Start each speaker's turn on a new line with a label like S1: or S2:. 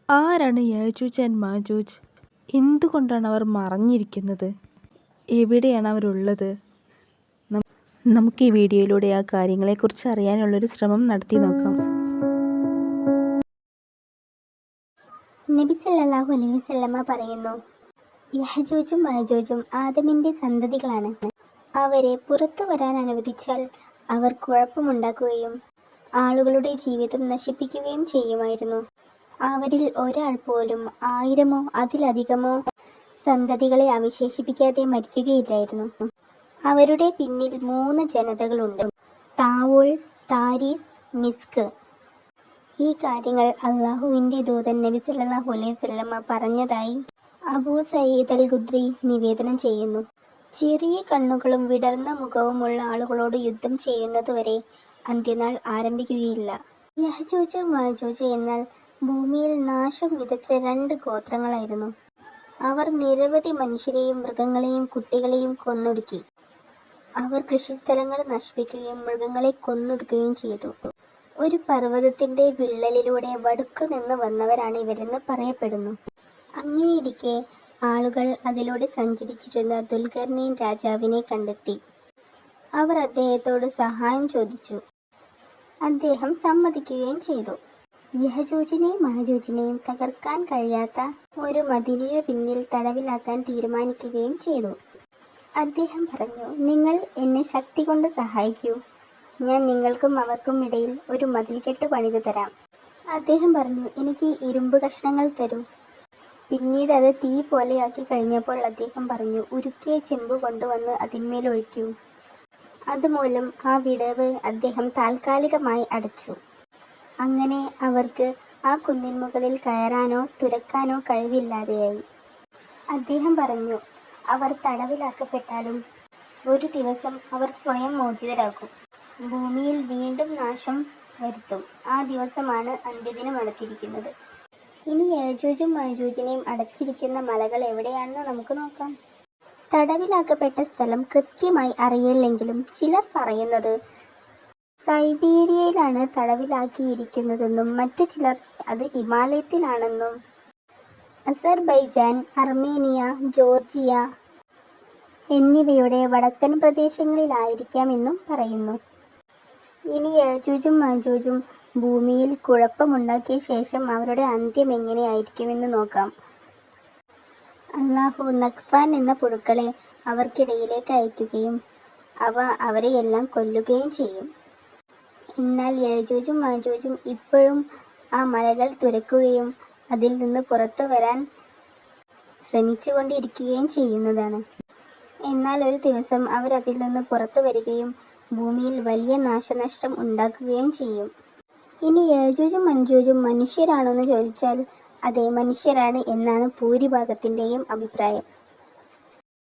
S1: ആരാണ് യാജൂജ് ആൻഡ് മാജൂജ്? എന്തുകൊണ്ടാണ് അവർ മറഞ്ഞിരിക്കുന്നത്? എവിടെയാണ് അവരുള്ളത്? നമുക്ക് ഈ വീഡിയോയിലൂടെ ആ കാര്യങ്ങളെക്കുറിച്ച് അറിയാനുള്ളൊരു ശ്രമം നടത്തി നോക്കാം.
S2: നബി സല്ലല്ലാഹു അലൈഹി വസല്ലമ പറയുന്നു, യഹജൂജും മഹജൂജും ആദമിൻ്റെ സന്തതികളാണ്. അവരെ പുറത്തു വരാൻ അനുവദിച്ചാൽ അവർ കുഴപ്പമുണ്ടാക്കുകയും ആളുകളുടെ ജീവിതം നശിപ്പിക്കുകയും ചെയ്യുമായിരുന്നു. അവരിൽ ഒരാൾ പോലും 1000-ഓ അതിലധികമോ സന്തതികളെ അവശേഷിപ്പിക്കാതെ മരിക്കുകയില്ലായിരുന്നു. അവരുടെ പിന്നിൽ 3 ജനതകളുണ്ട്: താവൂൾ, താരീസ്, മിസ്ക്. ഈ കാര്യങ്ങൾ അള്ളാഹുവിൻ്റെ ദൂതൻ നബി സല്ലല്ലാഹു അലൈഹി വസല്ലമ പറഞ്ഞതായി അബൂ സഈദ് അൽ ഖുദ്രി നിവേദനം ചെയ്യുന്നു. ചെറിയ കണ്ണുകളും വിടർന്ന മുഖവുമുള്ള ആളുകളോട് യുദ്ധം ചെയ്യുന്നതുവരെ അന്ത്യനാൾ ആരംഭിക്കുകയില്ല. യഹജൂജ് മഹജൂജ് എന്നാൽ ഭൂമിയിൽ നാശം വിതച്ച 2 ഗോത്രങ്ങളായിരുന്നു. അവർ നിരവധി മനുഷ്യരെയും മൃഗങ്ങളെയും കുട്ടികളെയും കൊന്നൊടുക്കി. അവർ കൃഷിസ്ഥലങ്ങൾ നശിപ്പിക്കുകയും മൃഗങ്ങളെ കൊന്നൊടുക്കുകയും ചെയ്തു. ഒരു പർവ്വതത്തിൻ്റെ വിള്ളലിലൂടെ വടുക്കുനിന്ന് വന്നവരാണ് ഇവരെന്ന് പറയപ്പെടുന്നു. അങ്ങനെയിരിക്കെ ആളുകൾ അതിലൂടെ സഞ്ചരിച്ചിരുന്ന ദുൽഖർനൈൻ രാജാവിനെ കണ്ടെത്തി. അവർ അദ്ദേഹത്തോട് സഹായം ചോദിച്ചു. അദ്ദേഹം സമ്മതിക്കുകയും ചെയ്തു. യഹജൂജിനെയും മഹജൂജിനെയും തകർക്കാൻ കഴിയാത്ത ഒരു മതിലിനു പിന്നിൽ തടവിലാക്കാൻ തീരുമാനിക്കുകയും ചെയ്തു. അദ്ദേഹം പറഞ്ഞു, നിങ്ങൾ എന്നെ ശക്തി കൊണ്ട് സഹായിക്കൂ, ഞാൻ നിങ്ങൾക്കും അവർക്കും ഇടയിൽ ഒരു മതിൽക്കെട്ട് പണിതു തരാം. അദ്ദേഹം പറഞ്ഞു, എനിക്ക് ഇരുമ്പ് കഷ്ണങ്ങൾ തരൂ. പിന്നീട് അത് തീ പോലെയാക്കി കഴിഞ്ഞപ്പോൾ അദ്ദേഹം പറഞ്ഞു, ഉരുക്കിയ ചെമ്പ് കൊണ്ടുവന്ന് അതിന്മേലൊഴിക്കൂ. അതുമൂലം ആ വിടവ് അദ്ദേഹം താൽക്കാലികമായി അടച്ചു. അങ്ങനെ അവർക്ക് ആ കുന്നിൻ മുകളിൽ കയറാനോ തുരക്കാനോ കഴിവില്ലാതെയായി. അദ്ദേഹം പറഞ്ഞു, അവർ തടവിലാക്കപ്പെട്ടാലും ഒരു ദിവസം അവർ സ്വയം മോചിതരാകും. ഭൂമിയിൽ വീണ്ടും നാശം വരുത്തും. ആ ദിവസമാണ് അന്ത്യദിനം അടുത്തിരിക്കുന്നത്. ഇനി യജൂജും മജൂജിനെയും അടച്ചിരിക്കുന്ന മലകൾ എവിടെയാണെന്ന് നമുക്ക് നോക്കാം. തടവിലാക്കപ്പെട്ട സ്ഥലം കൃത്യമായി അറിയില്ലെങ്കിലും ചിലർ പറയുന്നത് സൈബീരിയയിലാണ് തടവിലാക്കിയിരിക്കുന്നതെന്നും മറ്റു ചിലർ അത് ഹിമാലയത്തിലാണെന്നും അസർബൈജാൻ, അർമേനിയ, ജോർജിയ എന്നിവയുടെ വടക്കൻ പ്രദേശങ്ങളിലായിരിക്കാമെന്നും പറയുന്നു. ഇനി യജൂജും മജൂജും ഭൂമിയിൽ കുഴപ്പമുണ്ടാക്കിയ ശേഷം അവരുടെ അന്ത്യം എങ്ങനെയായിരിക്കുമെന്ന് നോക്കാം. അള്ളാഹു നഖ്ഫാൻ എന്ന പുഴുക്കളെ അവർക്കിടയിലേക്ക് അയക്കുകയും അവ അവരെയെല്ലാം കൊല്ലുകയും ചെയ്യും. എന്നാൽ യജൂജും മജൂജും ഇപ്പോഴും ആ മലകൾ തുരക്കുകയും അതിൽ നിന്ന് പുറത്തു വരാൻ ശ്രമിച്ചുകൊണ്ടിരിക്കുകയും ചെയ്യുന്നതാണ്. എന്നാൽ ഒരു ദിവസം അവർ അതിൽ നിന്ന് പുറത്തു വരികയും ഭൂമിയിൽ വലിയ നാശനഷ്ടം ഉണ്ടാക്കുകയും ചെയ്യും. ഇനി യജൂജും മജൂജും മനുഷ്യരാണെന്ന് ചോദിച്ചാൽ അതെ, മനുഷ്യരാണ് എന്നാണ് ഭൂരിഭാഗത്തിൻ്റെയും അഭിപ്രായം.